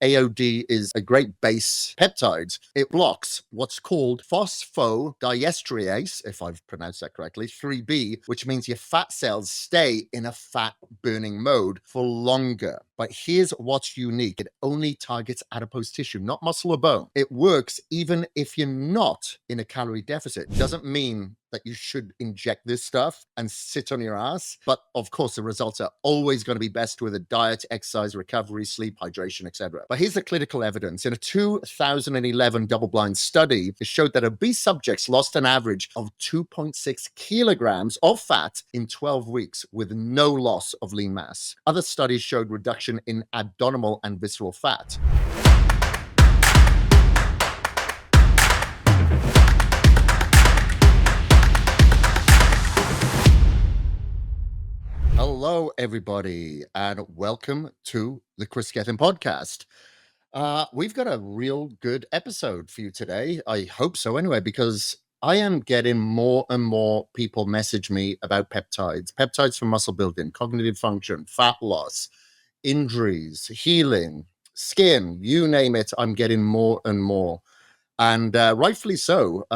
AOD is a great base peptide. It blocks what's called phosphodiesterase, if I've pronounced that correctly, 3B, which means your fat cells stay in a fat burning mode for longer. But here's what's unique. It only targets adipose tissue, not muscle or bone. It works even if you're not in a calorie deficit. It doesn't mean that you should inject this stuff and sit on your ass. But of course, the results are always going to be best with a diet, exercise, recovery, sleep, hydration, etc. But here's the clinical evidence. In a 2011 double-blind study, it showed that obese subjects lost an average of 2.6 kilograms of fat in 12 weeks with no loss of lean mass. Other studies showed reduction in abdominal and visceral fat. Hello, everybody, and welcome to the Kris Gethin podcast. We've got a real good episode for you today. I hope so anyway, because I am getting more and more people message me about peptides for muscle building, cognitive function, fat loss, injuries, healing, skin, you name it. I'm getting more and more. And rightfully so,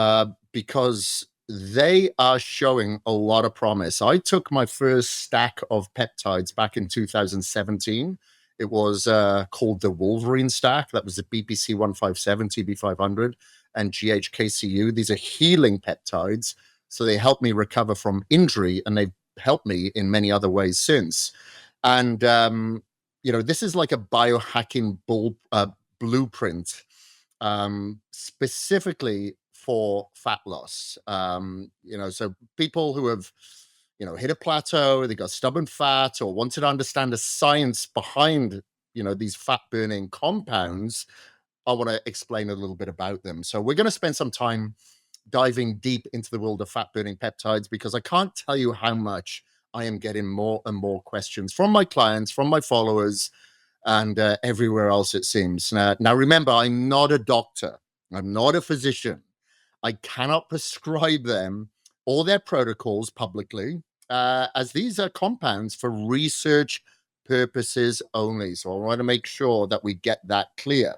because they are showing a lot of promise. I took my first stack of peptides back in 2017. It was called the Wolverine stack. That was the BPC 157, TB500, and GHKCU. These are healing peptides. So they helped me recover from injury, and they've helped me in many other ways since. And, this is like a biohacking blueprint, specifically for fat loss. So people who have, hit a plateau, they got stubborn fat, or wanted to understand the science behind, these fat burning compounds, I want to explain a little bit about them. So we're going to spend some time diving deep into the world of fat burning peptides, because I can't tell you how much I am getting more and more questions from my clients, from my followers, and everywhere else, it seems. Now, remember, I'm not a doctor. I'm not a physician. I cannot prescribe them or their protocols publicly, as these are compounds for research purposes only. So I want to make sure that we get that clear.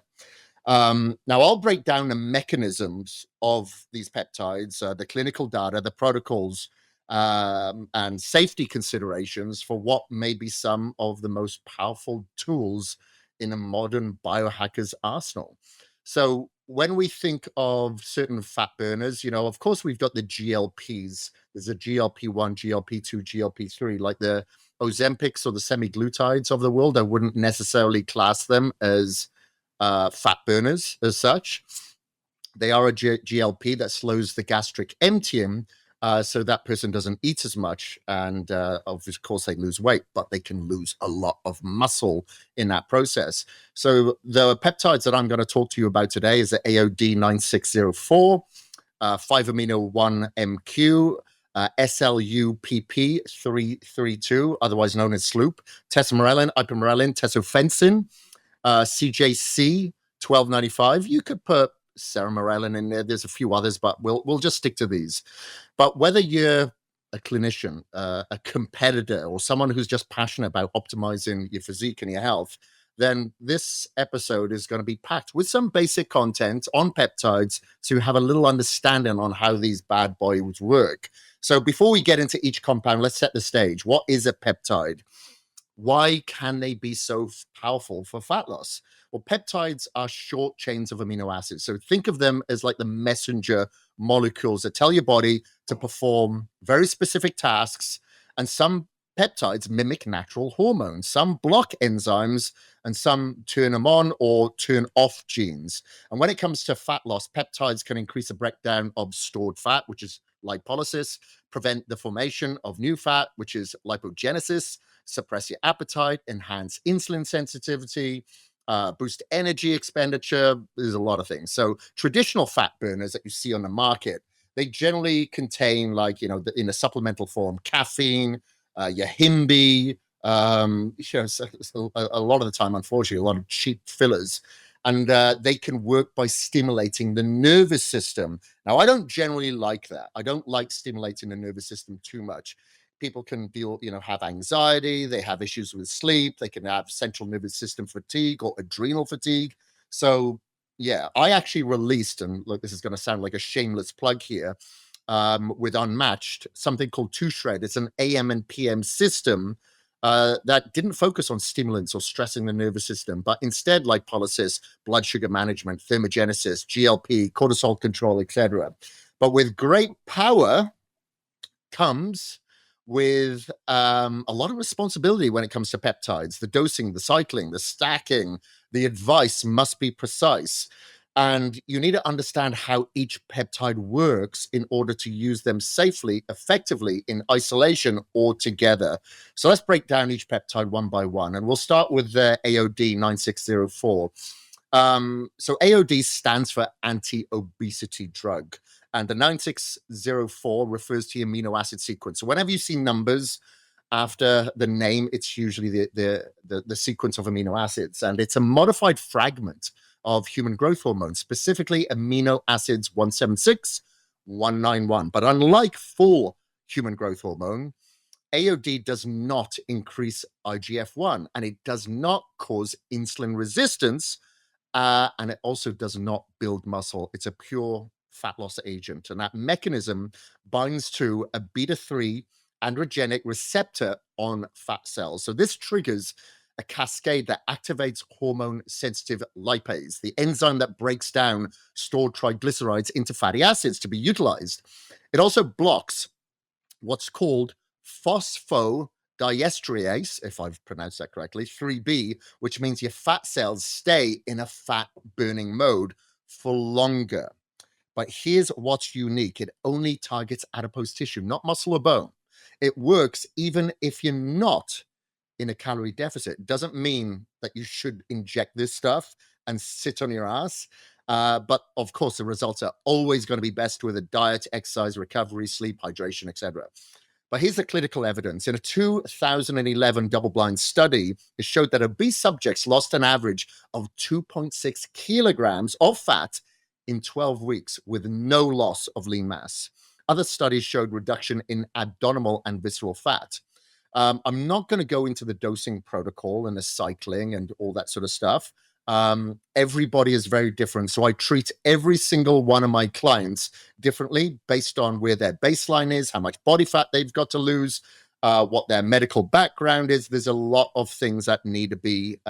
Now, I'll break down the mechanisms of these peptides, the clinical data, the protocols, and safety considerations for what may be some of the most powerful tools in a modern biohacker's arsenal. So when we think of certain fat burners, of course, we've got the GLPs. There's a GLP-1, GLP-2, GLP-3, like the Ozempics or the semaglutides of the world. I wouldn't necessarily class them as fat burners as such. They are a GLP that slows the gastric emptying, so that person doesn't eat as much, and of course they lose weight, but they can lose a lot of muscle in that process. So the peptides that I'm going to talk to you about today is the AOD 9604, 5-amino 1-MQ, SLUPP 332, otherwise known as Sloop, Tesomorelin, Ipamorelin, Testophencin, CJC 1295. You could put Ceramorelin in there. There's a few others, but we'll just stick to these. But whether you're a clinician, a competitor, or someone who's just passionate about optimizing your physique and your health, then this episode is going to be packed with some basic content on peptides, so you have a little understanding on how these bad boys work. So before we get into each compound, let's set the stage. What is a peptide? Why can they be so powerful for fat loss? Well, peptides are short chains of amino acids. So think of them as like the messenger molecules that tell your body to perform very specific tasks. And some peptides mimic natural hormones. Some block enzymes, and some turn them on or turn off genes. And when it comes to fat loss, peptides can increase the breakdown of stored fat, which is lipolysis, prevent the formation of new fat, which is lipogenesis, suppress your appetite, enhance insulin sensitivity, boost energy expenditure. There's a lot of things. So traditional fat burners that you see on the market, they generally contain, like, in a supplemental form, caffeine, your Himby, so a lot of the time, unfortunately, a lot of cheap fillers. And they can work by stimulating the nervous system. Now, I don't generally like that. I don't like stimulating the nervous system too much, people can have anxiety, they have issues with sleep, they can have central nervous system fatigue or adrenal fatigue. So, yeah, I actually released, and look, this is going to sound like a shameless plug here, with Unmatched, something called Two Shred. It's an AM and PM system that didn't focus on stimulants or stressing the nervous system, but instead lipolysis, blood sugar management, thermogenesis, GLP, cortisol control, etc. But with great power comes with a lot of responsibility when it comes to peptides. The dosing, the cycling, the stacking, the advice must be precise. And you need to understand how each peptide works in order to use them safely, effectively in isolation or together. So let's break down each peptide one by one. And we'll start with the AOD 9604. So AOD stands for anti-obesity drug. And the 9604 refers to the amino acid sequence. So whenever you see numbers after the name, it's usually the sequence of amino acids. And it's a modified fragment of human growth hormone, specifically amino acids 176, 191. But unlike full human growth hormone, AOD does not increase IGF-1, and it does not cause insulin resistance, and it also does not build muscle. It's a pure fat loss agent, and that mechanism binds to a beta-3 androgenic receptor on fat cells. So this triggers a cascade that activates hormone-sensitive lipase, the enzyme that breaks down stored triglycerides into fatty acids to be utilized. It also blocks what's called phosphodiesterase, if I've pronounced that correctly, 3B, which means your fat cells stay in a fat-burning mode for longer. But here's what's unique. It only targets adipose tissue, not muscle or bone. It works even if you're not in a calorie deficit. It doesn't mean that you should inject this stuff and sit on your ass. But of course, the results are always going to be best with a diet, exercise, recovery, sleep, hydration, etc. But here's the clinical evidence. In a 2011 double-blind study, it showed that obese subjects lost an average of 2.6 kilograms of fat in 12 weeks with no loss of lean mass. Other studies showed reduction in abdominal and visceral fat. I'm not going to go into the dosing protocol and the cycling and all that sort of stuff. Everybody is very different. So I treat every single one of my clients differently based on where their baseline is, how much body fat they've got to lose, what their medical background is. There's a lot of things that need to be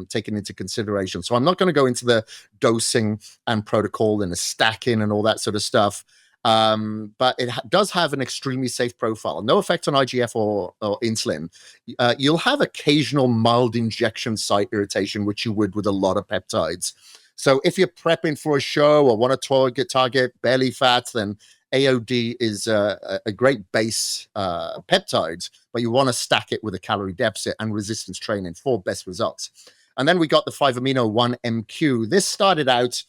taken into consideration. So I'm not going to go into the dosing and protocol and the stacking and all that sort of stuff. But it does have an extremely safe profile. No effect on IGF or insulin. You'll have occasional mild injection site irritation, which you would with a lot of peptides. So if you're prepping for a show or want to target belly fat, then AOD is a great base peptide, but you want to stack it with a calorie deficit and resistance training for best results. And then we got the 5-amino 1MQ. This started out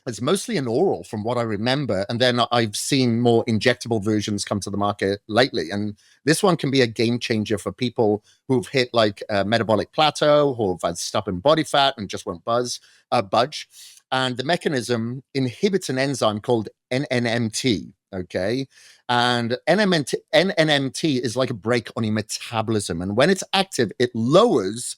it's mostly an oral from what I remember. And then I've seen more injectable versions come to the market lately. And this one can be a game changer for people who've hit like a metabolic plateau, who've had stubborn body fat and just won't budge. And the mechanism inhibits an enzyme called NNMT. Okay. And NNMT is like a brake on your metabolism. And when it's active, it lowers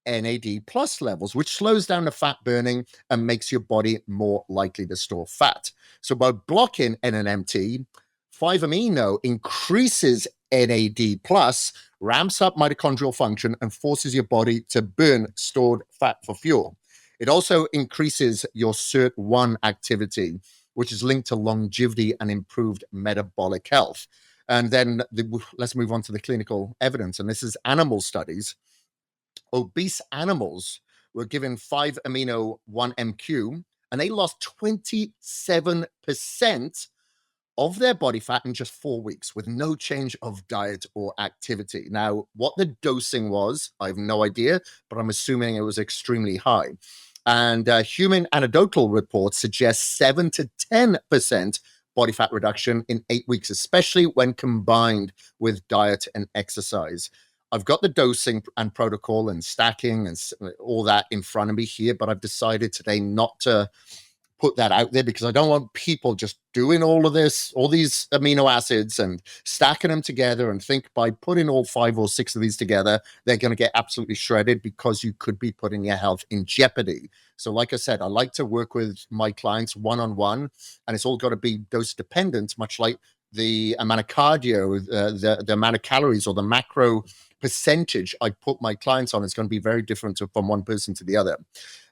NAD plus levels, which slows down the fat burning and makes your body more likely to store fat. So by blocking NNMT, 5-amino increases NAD plus, ramps up mitochondrial function, and forces your body to burn stored fat for fuel. It also increases your SIRT1 activity, which is linked to longevity and improved metabolic health. And then let's move on to the clinical evidence. And this is animal studies. Obese animals were given 5-amino 1MQ, and they lost 27% of their body fat in just 4 weeks with no change of diet or activity. Now, what the dosing was, I have no idea, but I'm assuming it was extremely high. And human anecdotal reports suggest 7 to 10% body fat reduction in 8 weeks, especially when combined with diet and exercise. I've got the dosing and protocol and stacking and all that in front of me here, but I've decided today not to put that out there because I don't want people just doing all of this, all these amino acids and stacking them together and think by putting all 5 or 6 of these together, they're going to get absolutely shredded because you could be putting your health in jeopardy. So like I said, I like to work with my clients one-on-one, and it's all got to be dose dependent, much like the amount of cardio, the amount of calories or the macro percentage I put my clients on is going to be very different from one person to the other.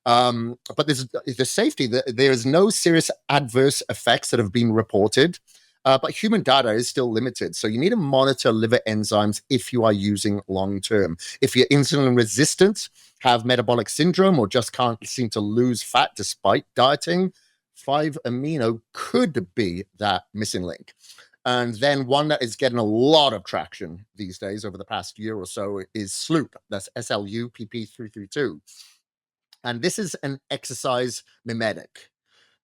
But there's the safety. There is no serious adverse effects that have been reported, but human data is still limited. So you need to monitor liver enzymes if you are using long term. If you're insulin resistant, have metabolic syndrome, or just can't seem to lose fat despite dieting, 5-amino could be that missing link. And then one that is getting a lot of traction these days over the past year or so is Sloop. That's SLUPP332. And this is an exercise mimetic.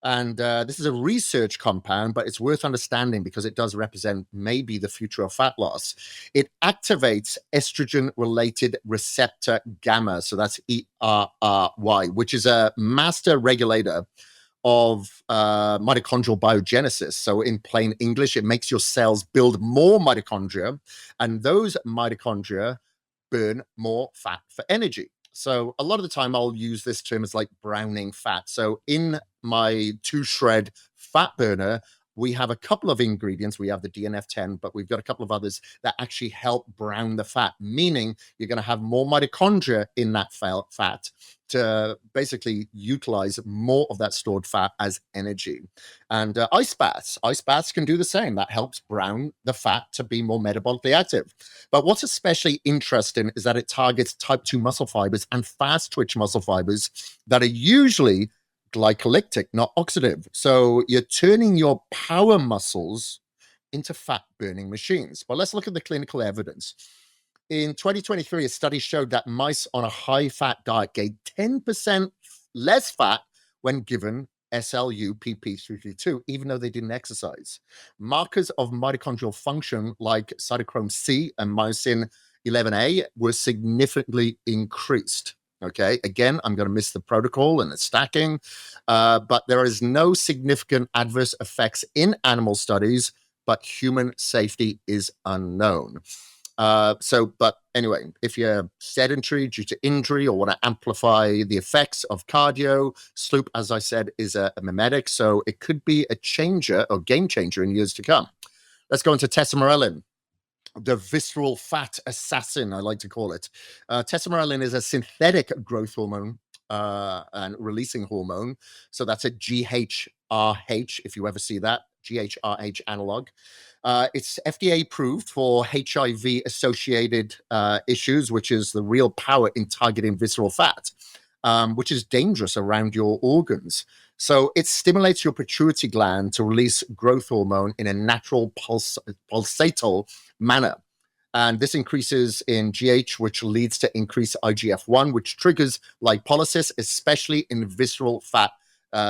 And this is a research compound, but it's worth understanding because it does represent maybe the future of fat loss. It activates estrogen-related receptor gamma. So that's ERRY, which is a master regulator of mitochondrial biogenesis. So in plain English, it makes your cells build more mitochondria, and those mitochondria burn more fat for energy. So a lot of the time I'll use this term as like browning fat. So in my 2-shred fat burner, we have a couple of ingredients. We have the DNF10, but we've got a couple of others that actually help brown the fat, meaning you're going to have more mitochondria in that fat to basically utilize more of that stored fat as energy. And ice baths can do the same. That helps brown the fat to be more metabolically active. But what's especially interesting is that it targets type 2 muscle fibers and fast twitch muscle fibers that are usually glycolytic, not oxidative. So you're turning your power muscles into fat burning machines. But let's look at the clinical evidence. In 2023, a study showed that mice on a high fat diet gained 10% less fat when given SLUPP332, even though they didn't exercise. Markers of mitochondrial function like cytochrome C and myosin 11A were significantly increased. Okay, again, I'm going to miss the protocol and the stacking, but there is no significant adverse effects in animal studies, but human safety is unknown. But anyway, if you're sedentary due to injury or want to amplify the effects of cardio, Sloop, as I said, is a mimetic, so it could be a changer or game changer in years to come. Let's go into Testophencin, the visceral fat assassin, I like to call it. Testophencin is a synthetic growth hormone and releasing hormone. So that's a GHRH, if you ever see that, GHRH analog. It's FDA approved for HIV-associated issues, which is the real power in targeting visceral fat, which is dangerous around your organs. So it stimulates your pituitary gland to release growth hormone in a natural pulsatal manner. And this increases in GH, which leads to increased IGF-1, which triggers lipolysis, especially in visceral fat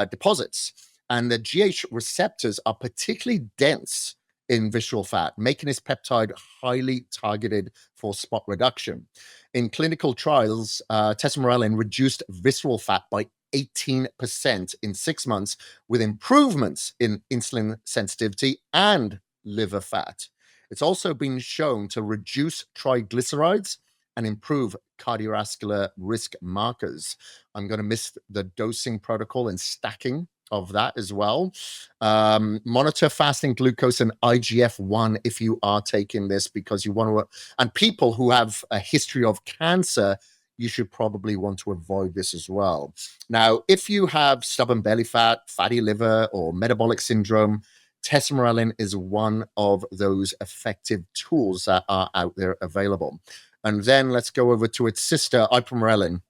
deposits. And the GH receptors are particularly dense in visceral fat, making this peptide highly targeted for spot reduction. In clinical trials, Testophencin reduced visceral fat by 18% in 6 months, with improvements in insulin sensitivity and liver fat. It's also been shown to reduce triglycerides and improve cardiovascular risk markers. I'm going to miss the dosing protocol and stacking of that as well. Monitor fasting glucose and IGF-1 if you are taking this, because you want to, and people who have a history of cancer, you should probably want to avoid this as well. Now, if you have stubborn belly fat, fatty liver, or metabolic syndrome, Testophencin is one of those effective tools that are out there available. And then let's go over to its sister, Irelin,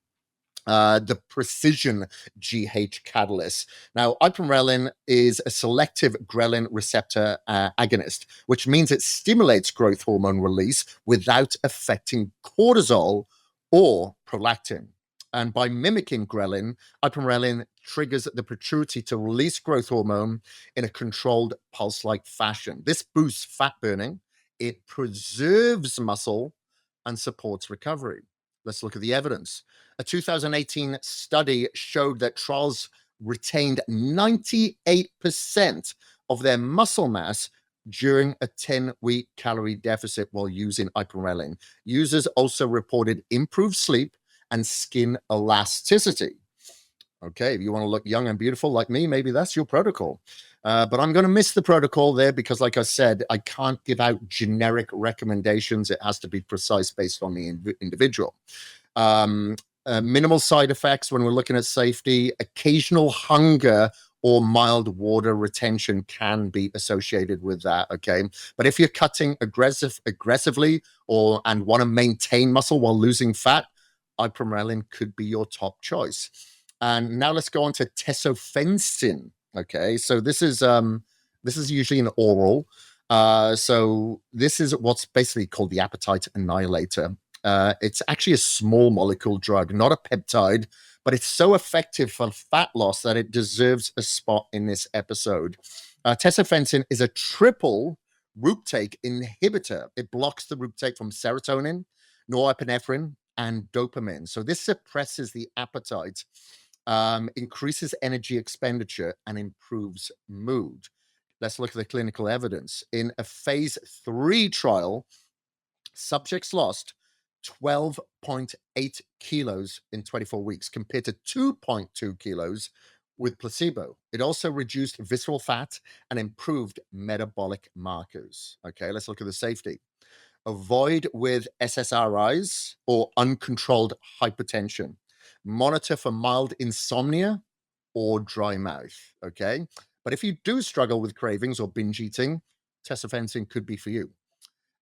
the precision GH catalyst. Now, Irelin is a selective ghrelin receptor agonist, which means it stimulates growth hormone release without affecting cortisol or prolactin. And by mimicking ghrelin, Irelin triggers the pituitary to release growth hormone in a controlled pulse-like fashion. This boosts fat burning, it preserves muscle, and supports recovery. Let's look at the evidence. A 2018 study showed that trials retained 98% of their muscle mass during a 10-week calorie deficit while using Irelin. Users also reported improved sleep and skin elasticity. Okay, if you want to look young and beautiful like me, maybe that's your protocol. But I'm going to miss the protocol there because, like I said, I can't give out generic recommendations. It has to be precise based on the individual. Minimal side effects when we're looking at safety. Occasional hunger or mild water retention can be associated with that. Okay, but if you're cutting aggressively and want to maintain muscle while losing fat, Irelin could be your top choice. And now let's go on to Testophencin. Okay, so this is usually an oral. So this is what's basically called the appetite annihilator. It's actually a small molecule drug, not a peptide, but it's so effective for fat loss that it deserves a spot in this episode. Testophencin is a triple reuptake inhibitor. It blocks the reuptake from serotonin, norepinephrine, and dopamine. So this suppresses the appetite, increases energy expenditure, and improves mood. Let's look at the clinical evidence. In a phase 3 trial, subjects lost 12.8 kilos in 24 weeks compared to 2.2 kilos with placebo. It also reduced visceral fat and improved metabolic markers. Okay, let's look at the safety. Avoid with SSRIs or uncontrolled hypertension. Monitor for mild insomnia or dry mouth. Okay, but if you do struggle with cravings or binge eating, Testophencin could be for you.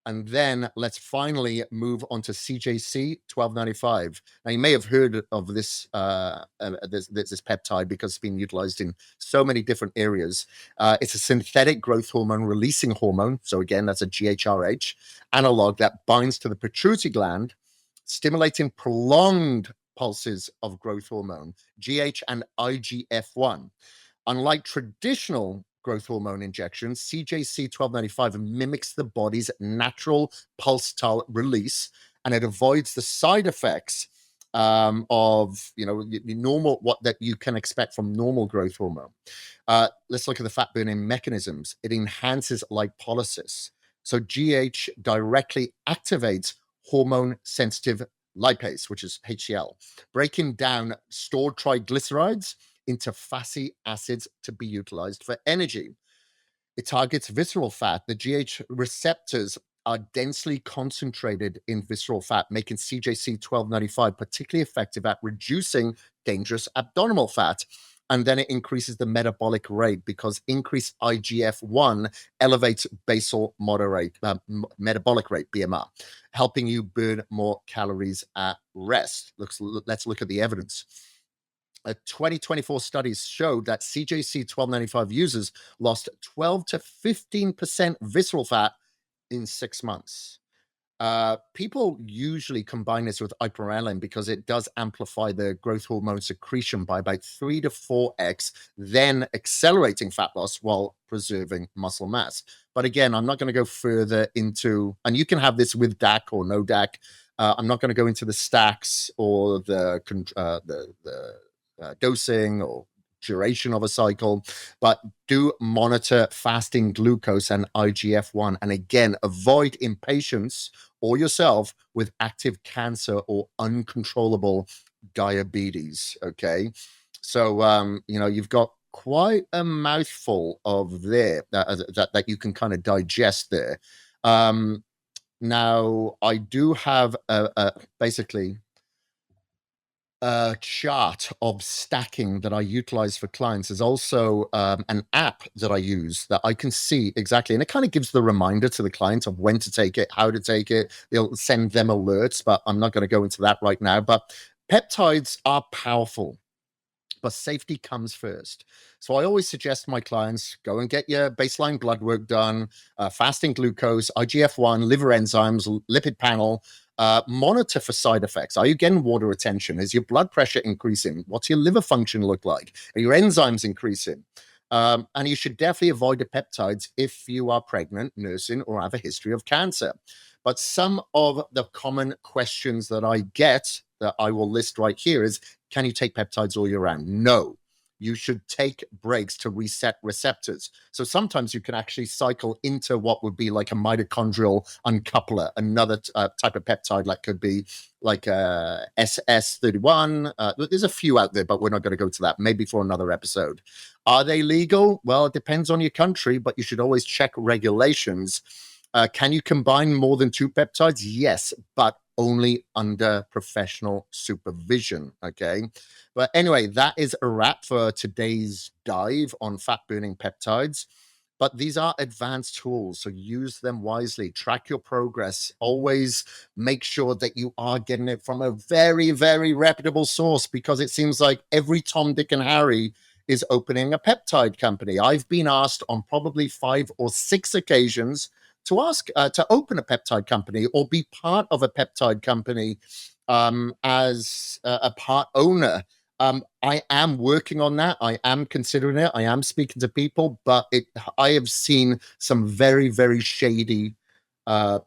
And then let's finally move on to CJC 1295. Now, you may have heard of this this peptide because it's been utilized in so many different areas. It's a synthetic growth hormone releasing hormone. So again, that's a GHRH analog that binds to the pituitary gland, stimulating prolonged pulses of growth hormone, GH and IGF-1. Unlike traditional growth hormone injections, CJC 1295 mimics the body's natural pulsatile release, and it avoids the side effects of the normal what that you can expect from normal growth hormone. Let's look at the fat burning mechanisms. It enhances lipolysis. So GH directly activates hormone sensitive lipase, which is HCl, breaking down stored triglycerides into fatty acids to be utilized for energy. It targets visceral fat. The GH receptors are densely concentrated in visceral fat, making CJC 1295 particularly effective at reducing dangerous abdominal fat. And then it increases the metabolic rate because increased IGF-1 elevates basal metabolic rate, BMR, helping you burn more calories at rest. Let's look at the evidence. A 2024 studies showed that CJC 1295 users lost 12 to 15% visceral fat in 6 months. People usually combine this with Irelin because it does amplify the growth hormone secretion by about 3 to 4x, then accelerating fat loss while preserving muscle mass. But again, I'm not going to go further into, and you can have this with DAC or no DAC. I'm not going to go into the stacks or the dosing or duration of a cycle, but do monitor fasting glucose and IGF-1. And again, avoid impatience or yourself with active cancer or uncontrollable diabetes. Okay. So, you've got quite a mouthful of there that you can kind of digest there. Now, I do have basically a chart of stacking that I utilize for clients. There's also an app that I use that I can see exactly, and it kind of gives the reminder to the client of when to take it, how to take it. They'll send them alerts, but I'm not going to go into that right now. But peptides are powerful, but safety comes first. So I always suggest my clients go and get your baseline blood work done, fasting glucose, IGF-1, liver enzymes, lipid panel. Monitor for side effects. Are you getting water retention? Is your blood pressure increasing? What's your liver function look like? Are your enzymes increasing? And you should definitely avoid the peptides if you are pregnant, nursing, or have a history of cancer. But some of the common questions that I get that I will list right here is, can you take peptides all year round? No. you should take breaks to reset receptors. So sometimes you can actually cycle into what would be like a mitochondrial uncoupler, another type of peptide, like could be like SS31. There's a few out there, but we're not going to go to that. Maybe for another episode. Are they legal? Well, it depends on your country, but you should always check regulations. Can you combine more than 2 peptides? Yes, but only under professional supervision. Okay. But anyway, that is a wrap for today's dive on fat burning peptides. But these are advanced tools, so use them wisely. Track your progress. Always make sure that you are getting it from a very, very reputable source, because it seems like every Tom, Dick, and Harry is opening a peptide company. I've been asked on probably 5 or 6 occasions to ask to open a peptide company or be part of a peptide company as a part owner. I am working on that. I am considering it. I am speaking to people, but I have seen some very, very shady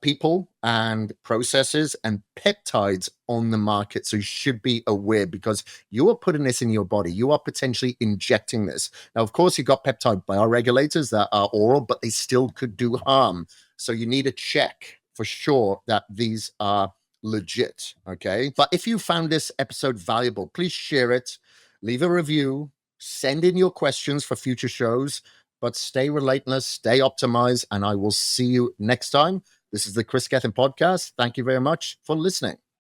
people and processes and peptides on the market. So you should be aware, because you are putting this in your body. You are potentially injecting this. Now, of course, you've got peptide bioregulators that are oral, but they still could do harm. So you need to check for sure that these are legit. Okay. But if you found this episode valuable, please share it, leave a review, send in your questions for future shows, but stay relentless, stay optimized, and I will see you next time. This is the Kris Gethin podcast. Thank you very much for listening.